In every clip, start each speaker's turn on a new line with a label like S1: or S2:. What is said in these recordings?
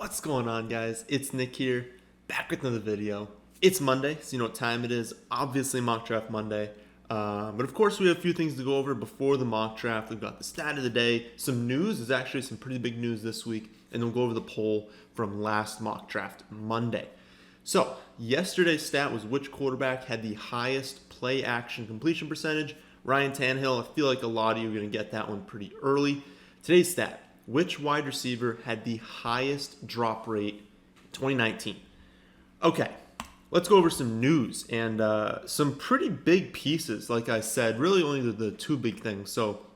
S1: What's going on, guys? It's Nick here, back with another video. It's Monday, so you know what time it is. Obviously, mock draft Monday. But of course, we have a few things to go over before the mock draft. We've got the stat of the day, some news. There's actually some pretty big news this week, and then we'll go over the poll from last mock draft Monday. So, yesterday's stat was which quarterback had the highest play action completion percentage. Ryan Tannehill. I feel like a lot of you are going to get that one pretty early. Today's stat: which wide receiver had the highest drop rate 2019? Okay, let's go over some news and some pretty big pieces. Like I said, really only the two big things. So,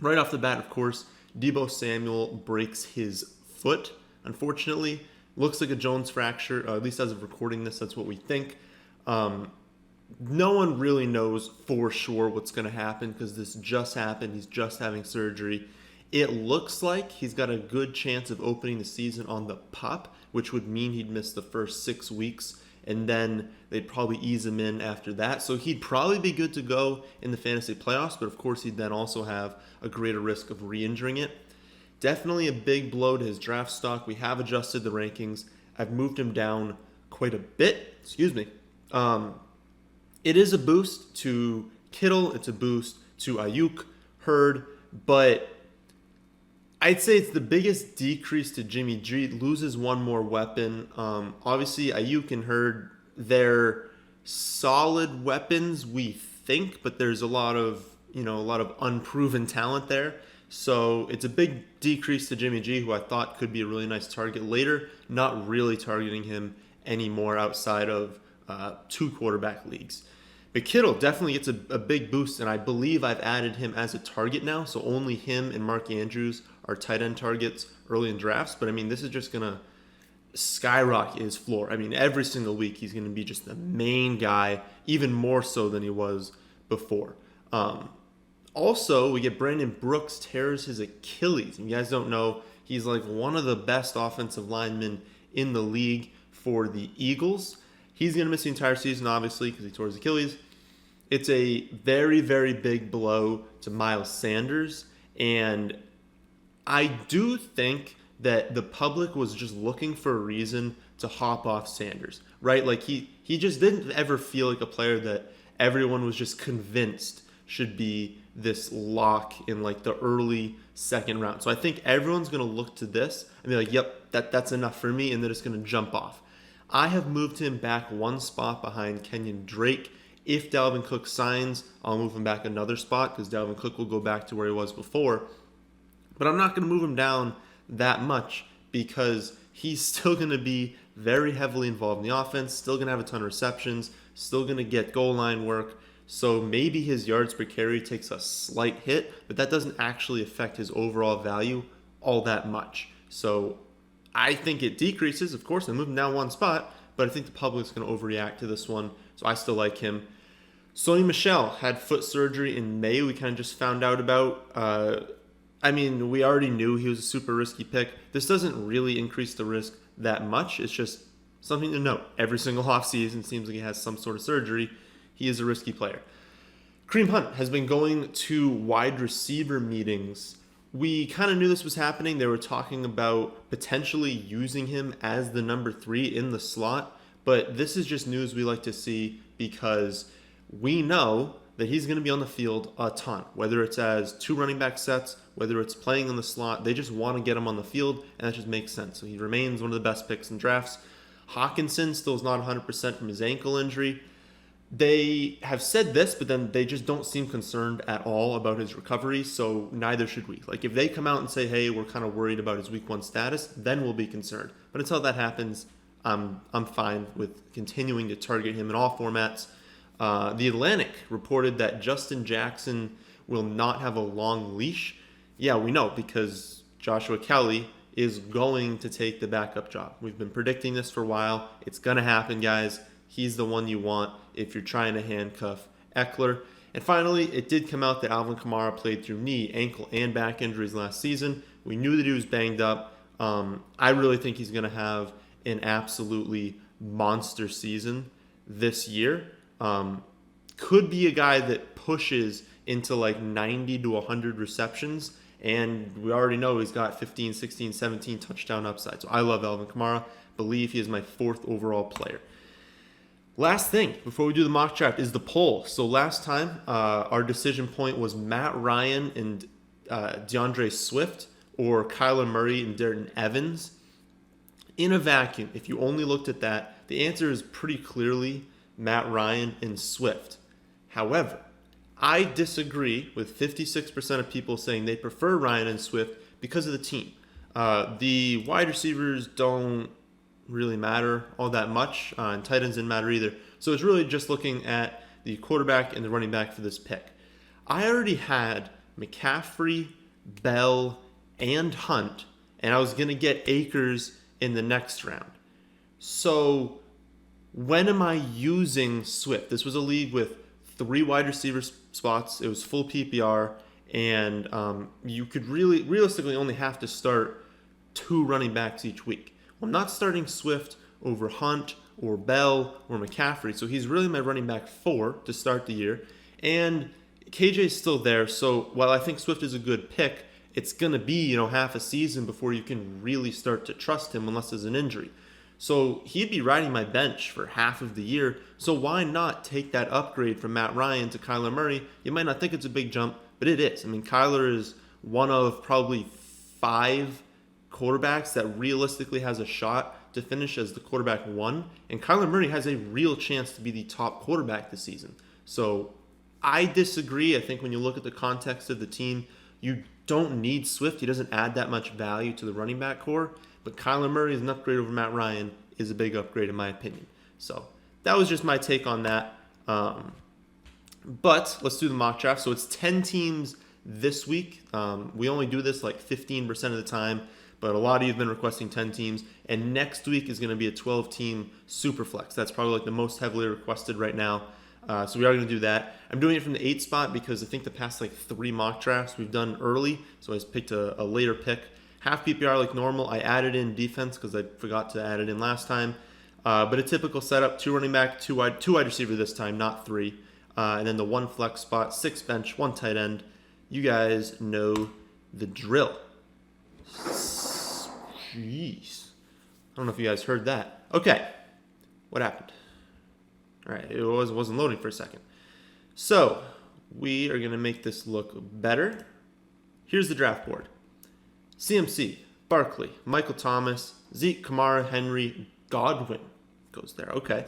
S1: right off the bat, of course, Deebo Samuel breaks his foot, unfortunately. Looks like a Jones fracture, at least as of recording this, that's what we think. No one really knows for sure what's going to happen because this just happened. He's just having surgery. It looks like he's got a good chance of opening the season on the PUP, which would mean he'd miss the first 6 weeks, and then they'd probably ease him in after that. So he'd probably be good to go in the fantasy playoffs, but of course he'd then also have a greater risk of re-injuring it. Definitely a big blow to his draft stock. We have adjusted the rankings. I've moved him down quite a bit. It is a boost to Kittle. It's a boost to Ayuk, Hurd, but I'd say it's the biggest decrease to Jimmy G. Loses one more weapon. Obviously, Ayuk and Hurd, they're solid weapons, we think, but there's a lot of unproven talent there. So it's a big decrease to Jimmy G, who I thought could be a really nice target later. Not really targeting him anymore outside of 2 quarterback leagues. But Kittle definitely gets a big boost, and I believe I've added him as a target now. So only him and Mark Andrews are tight end targets early in drafts. But I mean, this is just going to skyrocket his floor. I mean, every single week he's going to be just the main guy, even more so than he was before. Also, we get Brandon Brooks tears his Achilles. And you guys don't know, he's like one of the best offensive linemen in the league for the Eagles. He's going to miss the entire season, obviously, because he tore his Achilles. It's a very, very big blow to Miles Sanders. And I do think that the public was just looking for a reason to hop off Sanders, right? Like he just didn't ever feel like a player that everyone was just convinced should be this lock in like the early second round. So I think everyone's going to look to this and be like, yep, that's enough for me, and then it's going to jump off. I have moved him back one spot behind Kenyon Drake. If Dalvin Cook signs, I'll move him back another spot because Dalvin Cook will go back to where he was before. But I'm not going to move him down that much because he's still going to be very heavily involved in the offense, still going to have a ton of receptions, still going to get goal line work. So maybe his yards per carry takes a slight hit, but that doesn't actually affect his overall value all that much. So I think it decreases. Of course, I moved him down one spot, but I think the public's going to overreact to this one, so I still like him. Sony Michel had foot surgery in May. We kind of just found out about. We already knew he was a super risky pick. This doesn't really increase the risk that much. It's just something to note. Every single offseason seems like he has some sort of surgery. He is a risky player. Kareem Hunt has been going to wide receiver meetings. We kind of knew this was happening. They were talking about potentially using him as the number 3 in the slot. But this is just news we like to see because we know that he's going to be on the field a ton. Whether it's as 2 running back sets, whether it's playing in the slot, they just want to get him on the field, and that just makes sense. So he remains one of the best picks in drafts. Hawkinson still is not 100% from his ankle injury. They have said this, but then they just don't seem concerned at all about his recovery, so neither should we. Like, if they come out and say, hey, we're kind of worried about his week 1 status, then we'll be concerned. But until that happens, I'm fine with continuing to target him in all formats. The Atlantic reported that Justin Jackson will not have a long leash. Yeah, we know, because Joshua Kelly is going to take the backup job. We've been predicting this for a while. It's going to happen, guys. He's the one you want if you're trying to handcuff Eckler. And finally, it did come out that Alvin Kamara played through knee, ankle, and back injuries last season. We knew that he was banged up. I really think he's going to have an absolutely monster season this year. Could be a guy that pushes into like 90 to 100 receptions And we already know he's got 15, 16, 17 touchdown upside. So I love Alvin Kamara. Believe he is my 4th overall player. Last thing before we do the mock draft is the poll. So last time our decision point was Matt Ryan and DeAndre Swift or Kyler Murray and Darren Evans. In a vacuum, if you only looked at that, the answer is pretty clearly Matt Ryan and Swift. However, I disagree with 56% of people saying they prefer Ryan and Swift because of the team. The wide receivers don't really matter all that much, and tight ends didn't matter either. So it's really just looking at the quarterback and the running back for this pick. I already had McCaffrey, Bell, and Hunt, and I was going to get Akers in the next round. So when am I using Swift? This was a league with 3 wide receiver spots. It was full PPR, and you could realistically only have to start 2 running backs each week. Well, I'm not starting Swift over Hunt or Bell or McCaffrey, so he's really my running back 4 to start the year. And KJ's still there, so while I think Swift is a good pick, it's going to be, half a season before you can really start to trust him unless there's an injury. So he'd be riding my bench for half of the year. So why not take that upgrade from Matt Ryan to Kyler Murray? You might not think it's a big jump, but it is. I mean, Kyler is one of probably 5 quarterbacks that realistically has a shot to finish as the quarterback 1. And Kyler Murray has a real chance to be the top quarterback this season. So I disagree. I think when you look at the context of the team, you don't need Swift. He doesn't add that much value to the running back core. But Kyler Murray is an upgrade over Matt Ryan, is a big upgrade in my opinion. So that was just my take on that. But let's do the mock draft. So it's 10 teams this week. We only do this like 15% of the time, but a lot of you have been requesting 10 teams. And next week is going to be a 12-team Superflex. That's probably like the most heavily requested right now. So we are going to do that. I'm doing it from the 8 spot because I think the past like 3 mock drafts we've done early. So I just picked a later pick. Half PPR like normal. I added in defense because I forgot to add it in last time. But a typical setup, 2 running back, 2 wide receiver this time, not 3. And then the 1 flex spot, 6 bench, 1 tight end. You guys know the drill. Jeez. I don't know if you guys heard that. Okay. What happened? All right. It wasn't loading for a second. So we are going to make this look better. Here's the draft board. CMC, Barkley, Michael Thomas, Zeke, Kamara, Henry, Godwin goes there. Okay.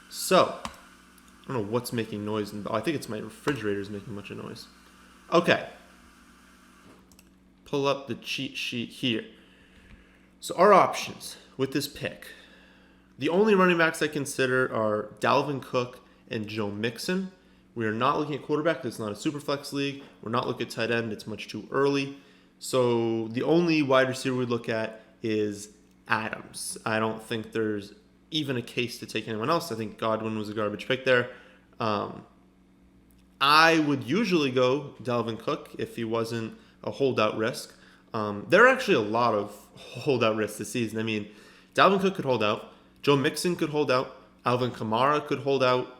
S1: So I don't know what's making noise. I think it's my refrigerator's making a bunch of noise. Okay. Pull up the cheat sheet here. So our options with this pick. The only running backs I consider are Dalvin Cook and Joe Mixon. We are not looking at quarterback. It's not a super flex league. We're not looking at tight end. It's much too early. So the only wide receiver we look at is Adams. I don't think there's even a case to take anyone else. I think Godwin was a garbage pick there. I would usually go Dalvin Cook if he wasn't a holdout risk. There are actually a lot of holdout risks this season. I mean, Dalvin Cook could hold out. Joe Mixon could hold out. Alvin Kamara could hold out.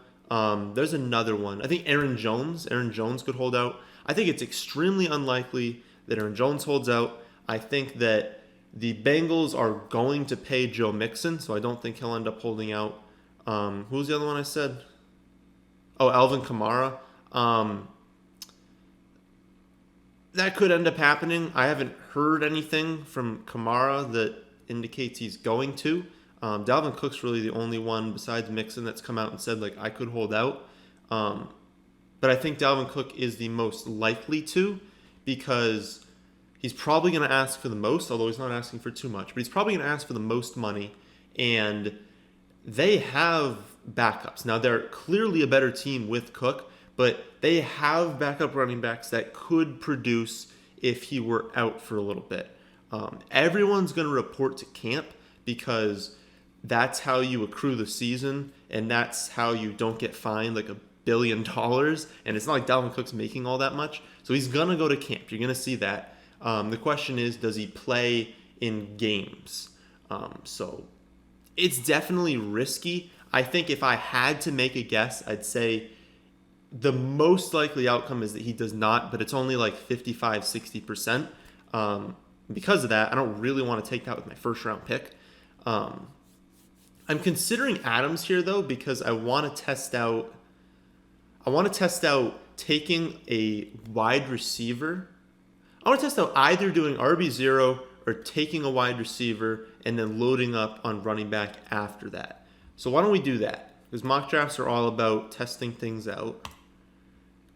S1: There's another one. I think Aaron Jones could hold out. I think it's extremely unlikely that Aaron Jones holds out. I think that the Bengals are going to pay Joe Mixon, so I don't think he'll end up holding out. Who's the other one I said? Oh, Alvin Kamara. That could end up happening. I haven't heard anything from Kamara that indicates he's going to. Dalvin Cook's really the only one besides Mixon that's come out and said, like, I could hold out. But I think Dalvin Cook is the most likely to, because he's probably going to ask for the most, although he's not asking for too much. But he's probably going to ask for the most money, and they have backups. Now, they're clearly a better team with Cook, but they have backup running backs that could produce if he were out for a little bit. Everyone's going to report to camp because that's how you accrue the season, and that's how you don't get fined like $1 billion. And it's not like Dalvin Cook's making all that much. So he's going to go to camp. You're going to see that. The question is, does he play in games? So it's definitely risky. I think if I had to make a guess, I'd say The most likely outcome is that he does not, but it's only like 55, 60%. Because of that, I don't really want to take that with my first round pick. I'm considering Adams here though because I want to test out taking a wide receiver. I want to test out either doing RB0 or taking a wide receiver and then loading up on running back after that. So why don't we do that? Because mock drafts are all about testing things out.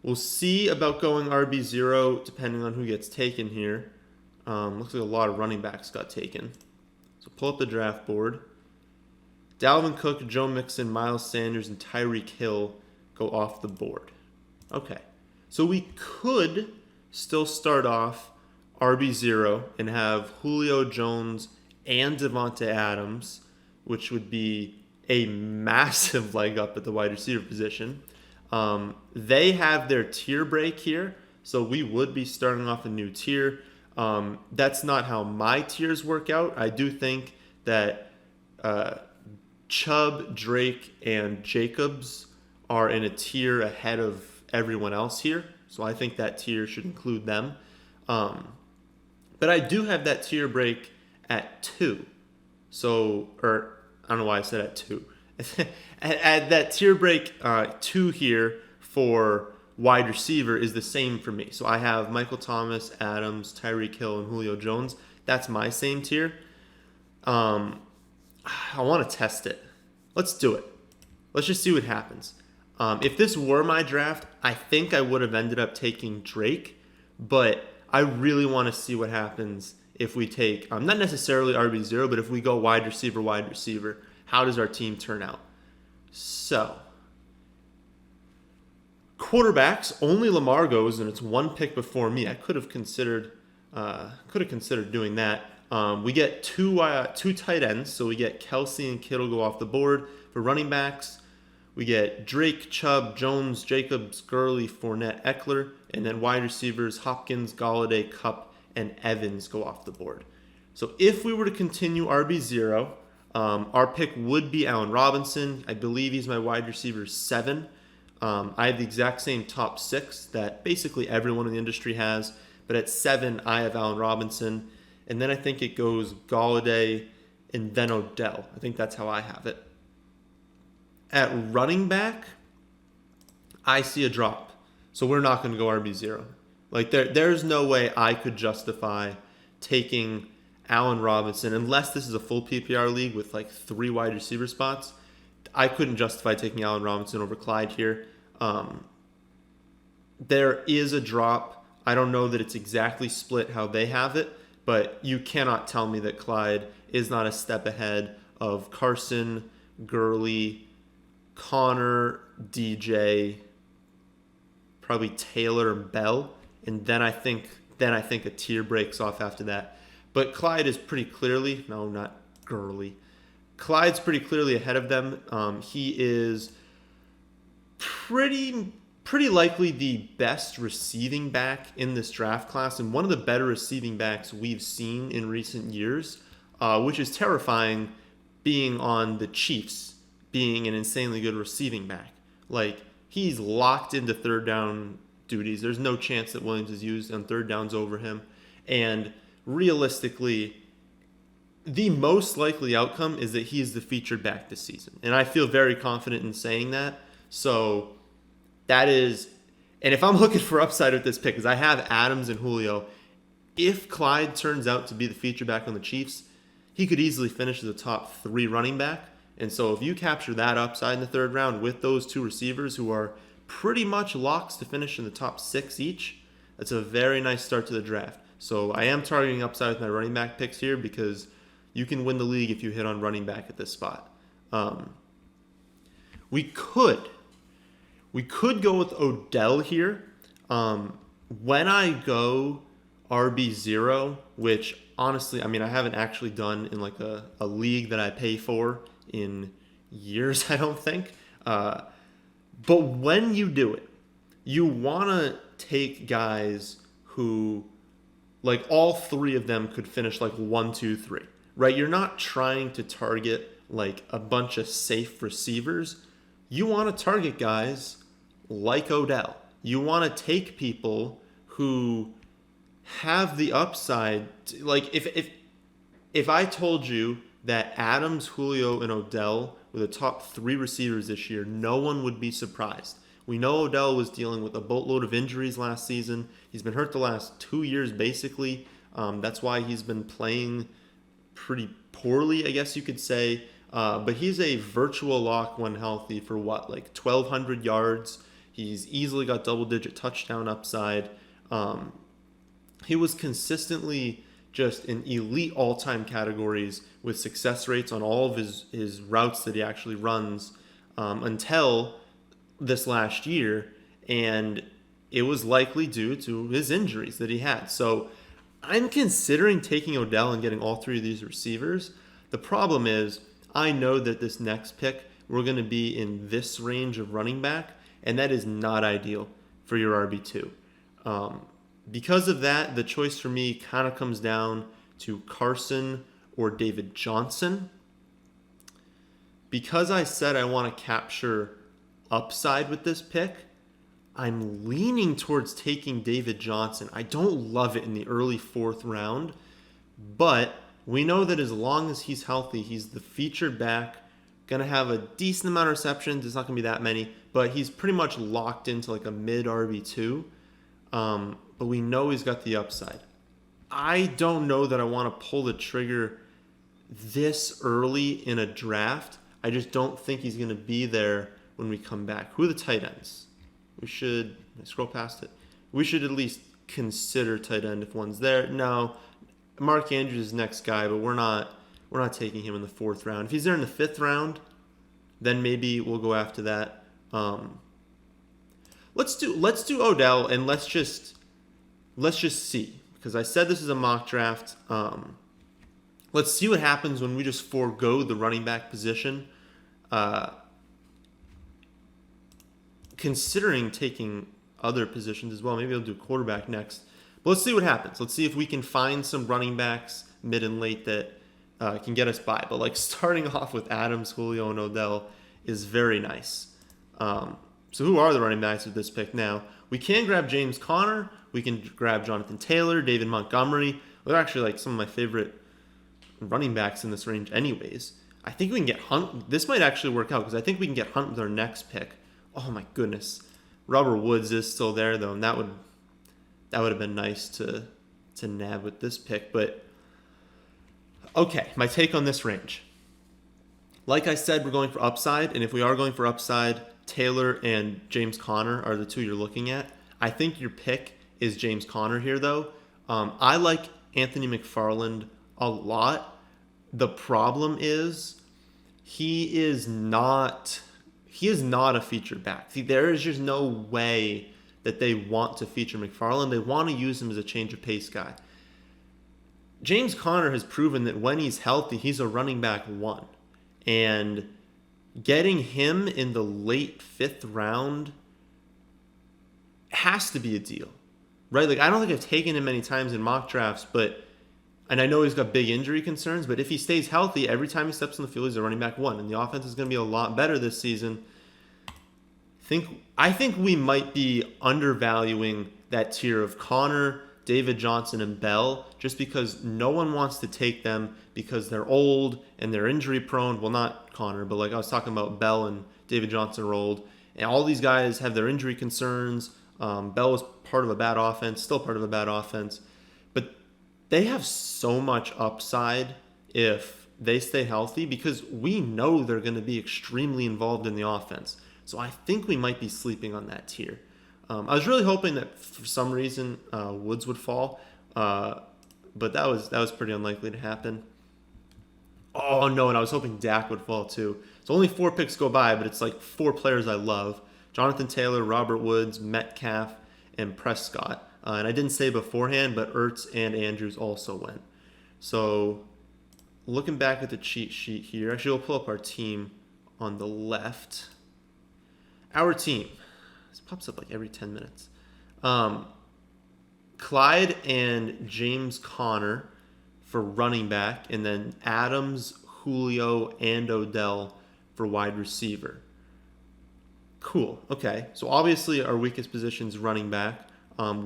S1: We'll see about going RB0 depending on who gets taken here. Looks like a lot of running backs got taken. So pull up the draft board. Dalvin Cook, Joe Mixon, Miles Sanders, and Tyreek Hill go off the board. Okay. So we could still start off RB0 and have Julio Jones and Devontae Adams, which would be a massive leg up at the wide receiver position. They have their tier break here, so we would be starting off a new tier. That's not how my tiers work out. I do think that Chubb, Drake, and Jacobs are in a tier ahead of everyone else here, so I think that tier should include them. But I do have that tier break at 2. So, or I don't know why I said at 2. at that tier break 2 here for wide receiver is the same for me. So I have Michael Thomas, Adams, Tyreek Hill, and Julio Jones. That's my same tier. I want to test it. Let's do it. Let's just see what happens. If this were my draft, I think I would have ended up taking Drake, but I really want to see what happens if we take, not necessarily RB0, but if we go wide receiver, how does our team turn out? So, quarterbacks, only Lamar goes, and it's one pick before me. I could have considered doing that. We get two tight ends, so we get Kelsey and Kittle go off the board. For running backs, we get Drake, Chubb, Jones, Jacobs, Gurley, Fournette, Eckler, and then wide receivers Hopkins, Golladay, Kupp, and Evans go off the board. So if we were to continue RB0, our pick would be Allen Robinson. I believe he's my wide receiver 7. I have the exact same top 6 that basically everyone in the industry has, but at 7 I have Allen Robinson, and then I think it goes Golladay and then Odell. I think that's how I have it. At running back, I see a drop. So we're not going to go RB0. Like there's no way I could justify taking Allen Robinson unless this is a full PPR league with like 3 wide receiver spots. I couldn't justify taking Allen Robinson over Clyde here. There is a drop. I don't know that it's exactly split how they have it, but you cannot tell me that Clyde is not a step ahead of Carson, Gurley, Connor, DJ, probably Taylor and Bell, and then I think a tier breaks off after that. But Clyde is pretty clearly, no, not Gurley. Clyde's pretty clearly ahead of them. He is pretty likely the best receiving back in this draft class and one of the better receiving backs we've seen in recent years, which is terrifying being on the Chiefs, being an insanely good receiving back. Like, he's locked into third down duties. There's no chance that Williams is used on third downs over him. And realistically, the most likely outcome is that he is the featured back this season. And I feel very confident in saying that. So that is, and if I'm looking for upside with this pick, because I have Adams and Julio, if Clyde turns out to be the feature back on the Chiefs, he could easily finish as a top 3 running back. And so if you capture that upside in the third round with those 2 receivers who are pretty much locks to finish in the top 6 each, that's a very nice start to the draft. So I am targeting upside with my running back picks here because you can win the league if you hit on running back at this spot. We could go with Odell here. When I go RB0, which honestly, I mean, I haven't actually done in like a league that I pay for in years, I don't think. But when you do it, you want to take guys who, like, all 3 of them could finish like 1, 2, 3, right? You're not trying to target like a bunch of safe receivers. You want to target guys like Odell. You want to take people who have the upside. Like if I told you that Adams, Julio, and Odell were the top 3 receivers this year, no one would be surprised. We know Odell was dealing with a boatload of injuries last season. He's been hurt the last 2 years, basically. That's why he's been playing pretty poorly, I guess you could say. But he's a virtual lock when healthy for what, like 1,200 yards. He's easily got double-digit touchdown upside. He was consistently just in elite all-time categories with success rates on all of his routes that he actually runs until this last year, and it was likely due to his injuries that he had. So I'm considering taking Odell and getting all 3 of these receivers. The problem is I know that this next pick we're going to be in this range of running back, and that is not ideal for your RB2. Because of that, the choice for me kind of comes down to Carson or David Johnson. Because I said I want to capture upside with this pick, I'm leaning towards taking David Johnson. I don't love it in the early 4th round, but we know that as long as he's healthy, he's the featured back, going to have a decent amount of receptions. It's not going to be that many, but he's pretty much locked into like a mid RB2. But we know he's got the upside. I don't know that I want to pull the trigger this early in a draft. I just don't think he's going to be there when we come back. Who are the tight ends? We should scroll past it. We should at least consider tight end if one's there. No, Mark Andrews is next guy, but we're not taking him in the 4th round. If he's there in the 5th round, then maybe we'll go after that. Let's do Odell, and let's just see, because I said this is a mock draft. Let's see what happens when we just forego the running back position. Considering taking other positions as well. Maybe I'll do quarterback next. But let's see what happens. Let's see if we can find some running backs mid and late that can get us by. But like starting off with Adams, Julio, and Odell is very nice. So who are the running backs with this pick now? We can grab James Conner. We can grab Jonathan Taylor, David Montgomery. They're actually like some of my favorite running backs in this range anyways. I think we can get Hunt. This might actually work out because I think we can get Hunt with our next pick. Oh my goodness. Robert Woods is still there though, and that would have been nice to nab with this pick. But okay, my take on this range. Like I said, we're going for upside, and if we are going for upside, Taylor and James Conner are the 2 you're looking at. I think your pick is James Conner here, though. I like Anthony McFarland a lot. The problem is he is not a featured back. See, there is just no way that they want to feature McFarland. They want to use him as a change of pace guy. James Conner has proven that when he's healthy, he's a running back 1. And getting him in the late 5th round has to be a deal, right? Like, I don't think I've taken him many times in mock drafts, and I know he's got big injury concerns, but if he stays healthy, every time he steps on the field, he's a running back 1, and the offense is going to be a lot better this season. I think we might be undervaluing that tier of Conner, David Johnson, and Bell, just because no one wants to take them because they're old and they're injury prone. Well, not Conner, but like I was talking about, Bell and David Johnson are old, and all these guys have their injury concerns. Bell was part of a bad offense, still part of a bad offense, but they have so much upside if they stay healthy because we know they're going to be extremely involved in the offense. So I think we might be sleeping on that tier. I was really hoping that for some reason Woods would fall, but that was pretty unlikely to happen. Oh no, and I was hoping Dak would fall too. So only 4 picks go by, but it's like 4 players I love: Jonathan Taylor, Robert Woods, Metcalf, and Prescott. And I didn't say beforehand, but Ertz and Andrews also went. So looking back at the cheat sheet here, actually we'll pull up our team on the left. Our team. This pops up like every 10 minutes. Clyde and James Conner for running back, and then Adams, Julio, and Odell for wide receiver. Cool. Okay. So obviously our weakest position is running back.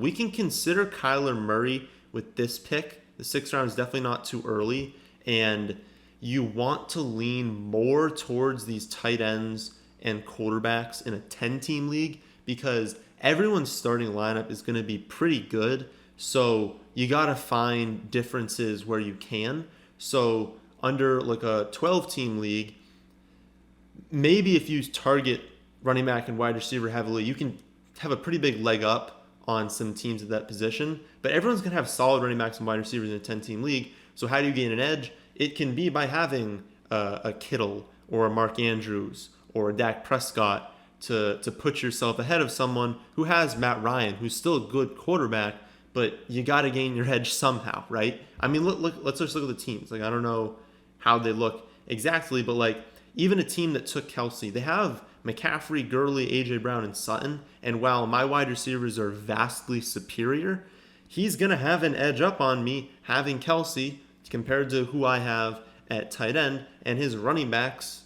S1: We can consider Kyler Murray with this pick. The 6th round is definitely not too early, and you want to lean more towards these tight ends and quarterbacks in a 10-team league because everyone's starting lineup is going to be pretty good. So you got to find differences where you can. So under like a 12-team league, maybe if you target running back and wide receiver heavily, you can have a pretty big leg up on some teams at that position. But everyone's going to have solid running backs and wide receivers in a 10-team league. So how do you gain an edge? It can be by having a Kittle or a Mark Andrews or a Dak Prescott to put yourself ahead of someone who has Matt Ryan, who's still a good quarterback, but you got to gain your edge somehow, right? I mean, let's just look at the teams. Like, I don't know how they look exactly, but like even a team that took Kelsey, they have McCaffrey, Gurley, A.J. Brown, and Sutton. And while my wide receivers are vastly superior, he's going to have an edge up on me having Kelsey compared to who I have at tight end. And his running backs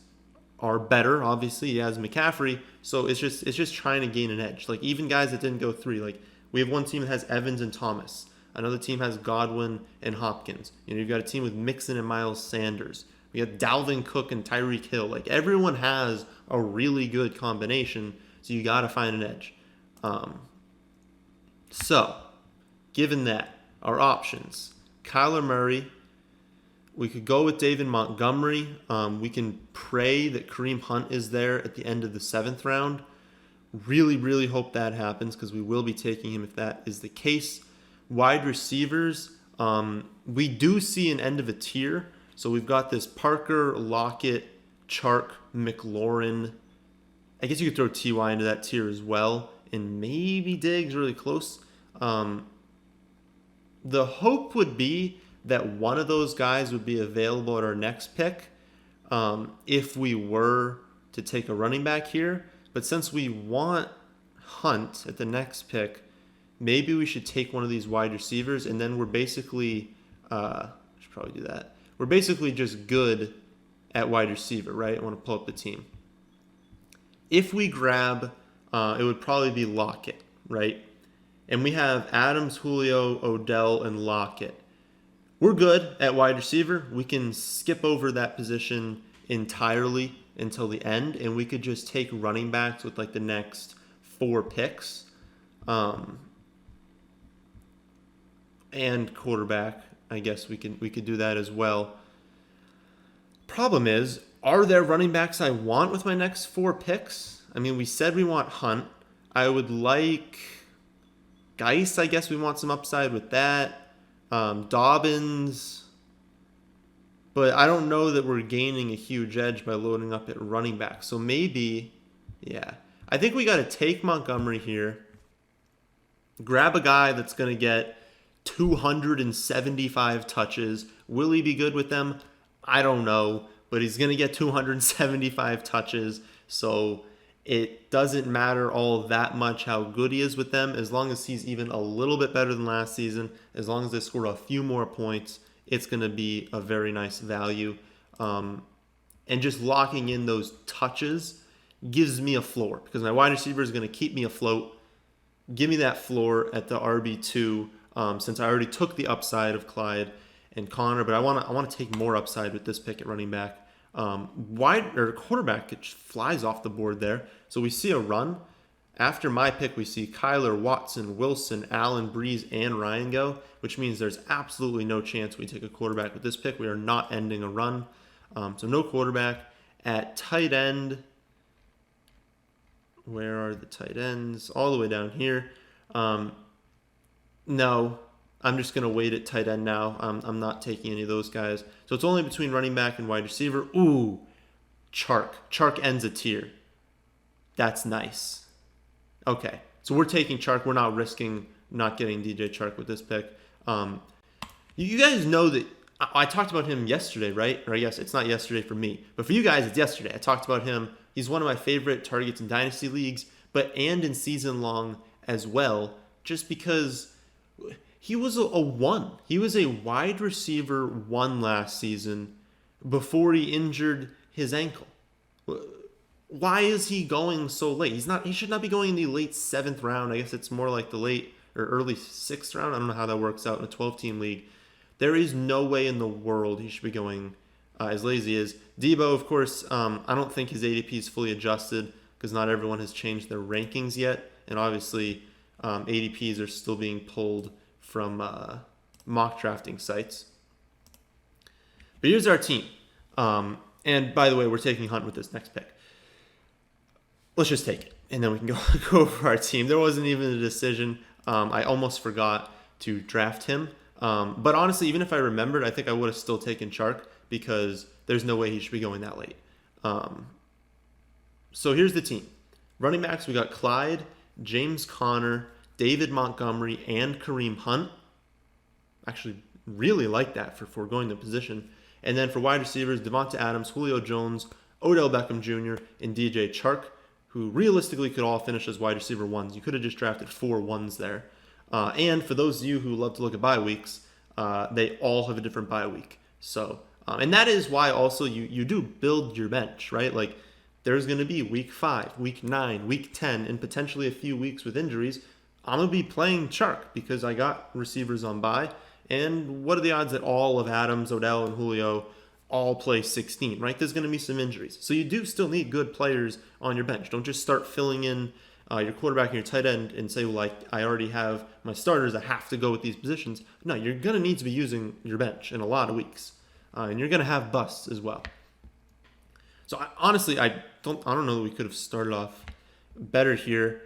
S1: are better. Obviously, he has McCaffrey. So it's just trying to gain an edge. Like even guys that didn't go 3, like we have one team that has Evans and Thomas. Another team has Godwin and Hopkins. You've got a team with Mixon and Miles Sanders. We got Dalvin Cook and Tyreek Hill. Like everyone has a really good combination, so you got to find an edge. So, given that, our options: Kyler Murray. We could go with David Montgomery. We can pray that Kareem Hunt is there at the end of the 7th round. Really, really hope that happens because we will be taking him if that is the case. Wide receivers, we do see an end of a tier. So we've got this Parker, Lockett, Chark, McLaurin. I guess you could throw T.Y. into that tier as well. And maybe Diggs, really close. The hope would be that one of those guys would be available at our next pick if we were to take a running back here. But since we want Hunt at the next pick, maybe we should take one of these wide receivers, and then we're basically should probably do that. We're basically just good at wide receiver, right? I want to pull up the team. If we grab, it would probably be Lockett, right? And we have Adams, Julio, Odell, and Lockett. We're good at wide receiver. We can skip over that position entirely until the end, and we could just take running backs with like the next 4 picks. And quarterback, I guess we could do that as well. Problem is, are there running backs I want with my next 4 picks? I mean, we said we want Hunt. I would like Geis. I guess we want some upside with that. Dobbins. But I don't know that we're gaining a huge edge by loading up at running back. So maybe, yeah. I think we got to take Montgomery here. Grab a guy that's going to get 275 touches. Will he be good with them? I don't know. But he's going to get 275 touches. So it doesn't matter all that much how good he is with them. As long as he's even a little bit better than last season. As long as they score a few more points, it's going to be a very nice value. And just locking in those touches gives me a floor. Because my wide receiver is going to keep me afloat. Give me that floor at the RB2. Since I already took the upside of Clyde and Connor, but I want to take more upside with this pick at running back. Quarterback, it flies off the board there. So we see a run. After my pick, we see Kyler, Watson, Wilson, Allen, Breeze, and Ryan go, which means there's absolutely no chance we take a quarterback with this pick. We are not ending a run. So no quarterback. At tight end, where are the tight ends? All the way down here. No, I'm just going to wait at tight end now. I'm not taking any of those guys. So it's only between running back and wide receiver. Ooh, Chark. Chark ends a tier. That's nice. Okay, so we're taking Chark. We're not risking not getting DJ Chark with this pick. You guys know that I talked about him yesterday, right? Or I guess it's not yesterday for me. But for you guys, it's yesterday. I talked about him. He's one of my favorite targets in Dynasty Leagues, and in season long as well, just because he was a 1. He was a wide receiver 1 last season before he injured his ankle. why is he going so late? He should not be going in the late 7th round. I guess it's more like the late or early 6th round. I don't know how that works out in a 12-team league. There is no way in the world he should be going as late as he is. Debo, of course, I don't think his ADP is fully adjusted because not everyone has changed their rankings yet. And obviously, ADPs are still being pulled from mock drafting sites. But here's our team. And by the way, we're taking Hunt with this next pick. Let's just take it, and then we can go over our team. There wasn't even a decision. I almost forgot to draft him. But honestly, even if I remembered, I think I would have still taken Chark because there's no way he should be going that late. So here's the team. Running backs, we got Clyde, James Conner, David Montgomery, and Kareem Hunt. Actually, really like that for foregoing the position. And then for wide receivers, Devonta Adams, Julio Jones, Odell Beckham Jr., and DJ Chark, who realistically could all finish as wide receiver ones. You could have just drafted 4 ones there. And for those of you who love to look at bye weeks, they all have a different bye week. So, and that is why also you do build your bench, right? Like there's going to be week 5, week 9, week 10, and potentially a few weeks with injuries. I'm going to be playing Chark because I got receivers on bye. And what are the odds that all of Adams, Odell, and Julio all play 16, right? There's going to be some injuries. So you do still need good players on your bench. Don't just start filling in your quarterback and your tight end and say, well, I already have my starters. I have to go with these positions. No, you're going to need to be using your bench in a lot of weeks. And you're going to have busts as well. So honestly, I don't know that we could have started off better here.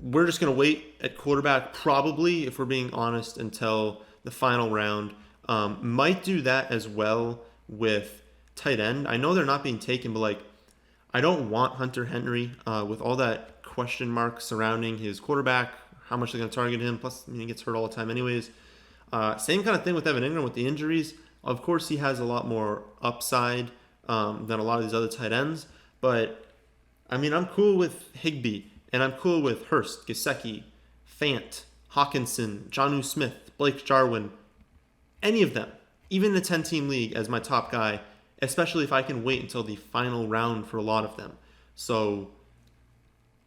S1: We're just going to wait at quarterback probably, if we're being honest, until the final round. Might do that as well with tight end. I know they're not being taken, but I don't want Hunter Henry with all that question mark surrounding his quarterback, how much they're going to target him. Plus, he gets hurt all the time anyways. Same kind of thing with Evan Ingram with the injuries. Of course, he has a lot more upside than a lot of these other tight ends. But, I'm cool with Higbee, and I'm cool with Hurst, Gesicki, Fant, Hawkinson, Jonnu Smith, Blake Jarwin, any of them, even the 10-team league as my top guy, especially if I can wait until the final round for a lot of them. So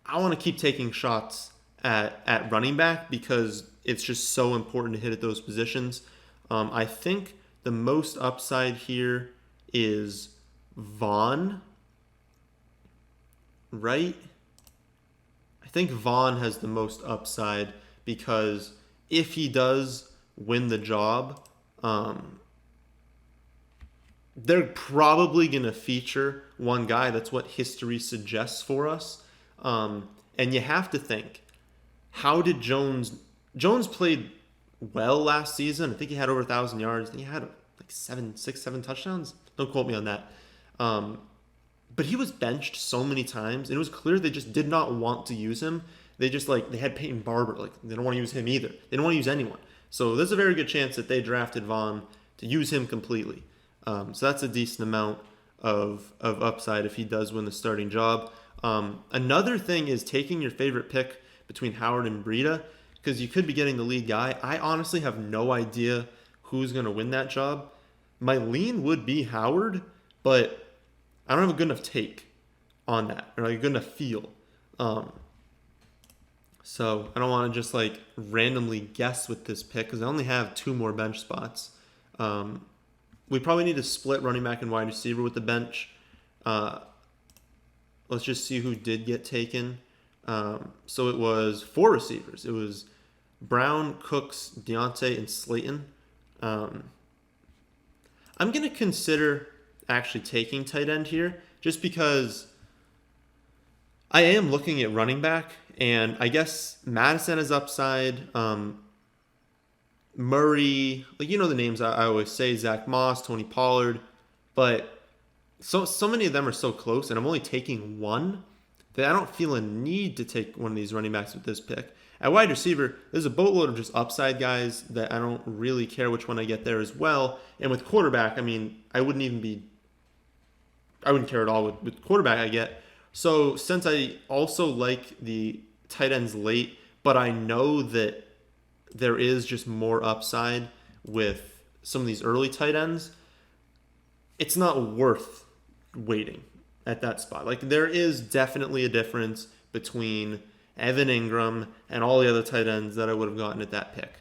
S1: I want to keep taking shots at running back because it's just so important to hit at those positions. I think the most upside here is Vaughn, right? I think Vaughn has the most upside because if he does win the job, they're probably going to feature one guy. That's what history suggests for us. And you have to think, how did Jones played well last season? I think he had over 1,000 yards. I think he had 7 touchdowns. Don't quote me on that. But he was benched so many times, and it was clear they just did not want to use him. They just they had Peyton Barber. They don't want to use him either. They don't want to use anyone. So there's a very good chance that they drafted Vaughn to use him completely. So that's a decent amount of upside if he does win the starting job. Another thing is taking your favorite pick between Howard and Breida, because you could be getting the lead guy. I honestly have no idea who's going to win that job. My lean would be Howard, but I don't have a good enough take on that, or a good enough feel. So I don't want to just randomly guess with this pick because I only have 2 more bench spots. We probably need to split running back and wide receiver with the bench. Let's just see who did get taken. So it was 4 receivers. It was Brown, Cooks, Deontay, and Slayton. I'm going to consider actually taking tight end here just because I am looking at running back, and I guess Madison is upside. Murray, the names I always say, Zach Moss, Tony Pollard, but so many of them are so close, and I'm only taking one that I don't feel a need to take one of these running backs with this pick. At wide receiver, there's a boatload of just upside guys that I don't really care which one I get there as well. And with quarterback, I wouldn't care at all with quarterback I get. So since I also like the tight ends late, but I know that there is just more upside with some of these early tight ends, it's not worth waiting at that spot. Like, there is definitely a difference between Evan Ingram and all the other tight ends that I would have gotten at that pick,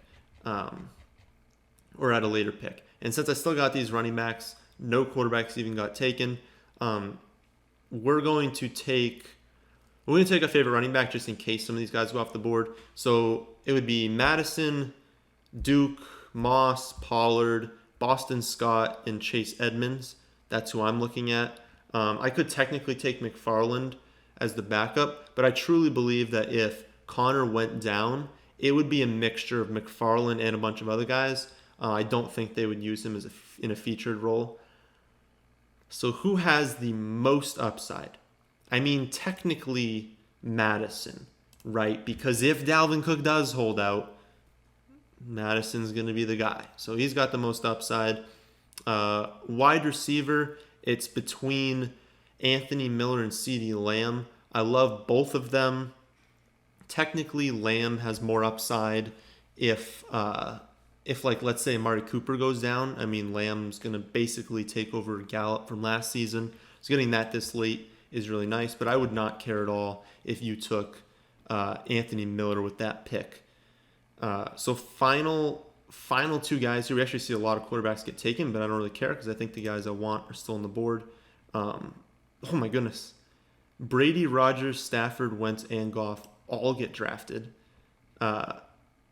S1: or at a later pick. And since I still got these running backs, no quarterbacks even got taken. We're going to take a favorite running back just in case some of these guys go off the board. So it would be Madison, Duke, Moss, Pollard, Boston Scott, and Chase Edmonds. That's who I'm looking at. I could technically take McFarland as the backup, but I truly believe that if Connor went down, it would be a mixture of McFarland and a bunch of other guys. I don't think they would use him in a featured role. So who has the most upside? I mean, technically Madison, right? Because if Dalvin Cook does hold out, Madison's going to be the guy. So he's got the most upside. Wide receiver, it's between Anthony Miller and CeeDee Lamb. I love both of them. Technically, Lamb has more upside if like, let's say Amari Cooper goes down. I mean, Lamb's going to basically take over Gallup from last season. So getting that this late is really nice, but I would not care at all if you took Anthony Miller with that pick. So final two guys here. We actually see a lot of quarterbacks get taken, but I don't really care because I think the guys I want are still on the board. Oh my goodness. Brady, Rodgers, Stafford, Wentz, and Goff all get drafted.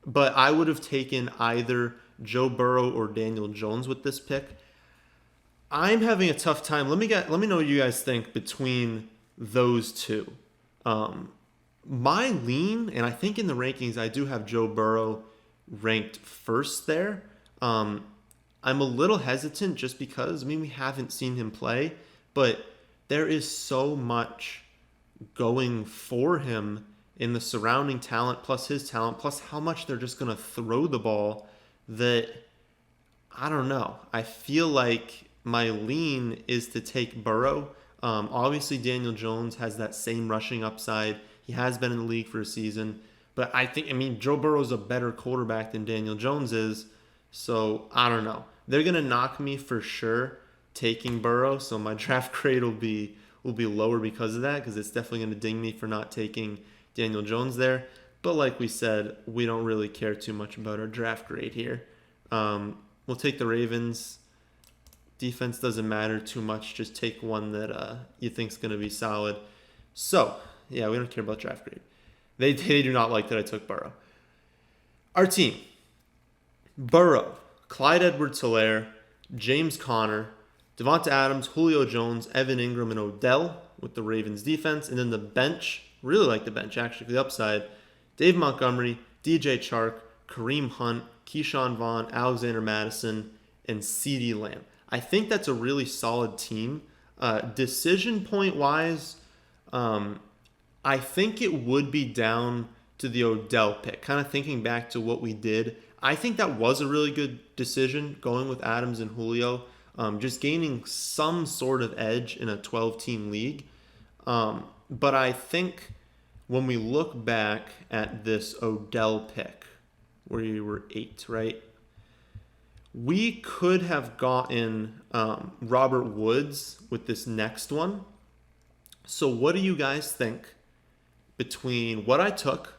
S1: But I would have taken either Joe Burrow or Daniel Jones with this pick. I'm having a tough time. Let me know what you guys think between those two. My lean, and I think in the rankings I do have Joe Burrow ranked first there. I'm a little hesitant just because, we haven't seen him play, but there is so much going for him in the surrounding talent, plus his talent, plus how much they're just going to throw the ball, that I don't know. I feel like my lean is to take Burrow. Obviously, Daniel Jones has that same rushing upside. He has been in the league for a season. But Joe Burrow's a better quarterback than Daniel Jones is. So, I don't know. They're going to knock me for sure taking Burrow. So, my draft grade will be lower because of that, because it's definitely going to ding me for not taking Daniel Jones there. But like we said, we don't really care too much about our draft grade here. We'll take the Ravens. Defense doesn't matter too much. Just take one that you think's going to be solid. So, yeah, we don't care about draft grade. They do not like that I took Burrow. Our team. Burrow, Clyde Edwards-Helaire, James Conner, Devonta Adams, Julio Jones, Evan Ingram, and Odell with the Ravens defense. And then the bench, really like the bench actually for the upside, Dave Montgomery, DJ Chark, Kareem Hunt, Keyshawn Vaughn, Alexander Madison, and CeeDee Lamb. I think that's a really solid team. Decision point wise, I think it would be down to the Odell pick. Kind of thinking back to what we did, I think that was a really good decision going with Adams and Julio. Just gaining some sort of edge in a 12-team league. But I think when we look back at this Odell pick, where you were 8, right? We could have gotten Robert Woods with this next one. So what do you guys think between what I took,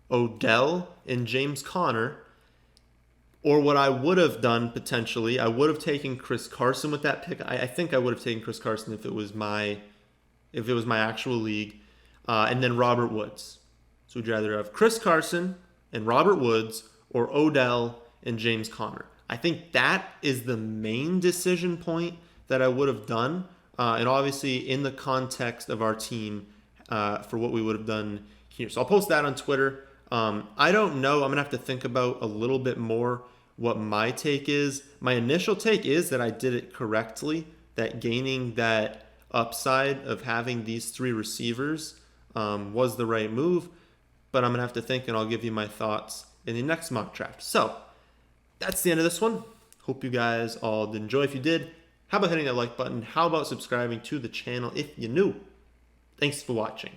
S1: Odell and James Conner, or what I would have done potentially? I would have taken Chris Carson with that pick. I think I would have taken Chris Carson if it was my actual league, and then Robert Woods. So would you rather have Chris Carson and Robert Woods or Odell and James Conner? I think that is the main decision point that I would have done, and obviously in the context of our team for what we would have done here. So I'll post that on Twitter. I don't know. I'm going to have to think about a little bit more what my take is. My initial take is that I did it correctly, that gaining that upside of having these 3 receivers was the right move, but I'm going to have to think, and I'll give you my thoughts in the next mock draft. So that's the end of this one. Hope you guys all did enjoy. If you did, how about hitting that like button? How about subscribing to the channel if you're new? Thanks for watching.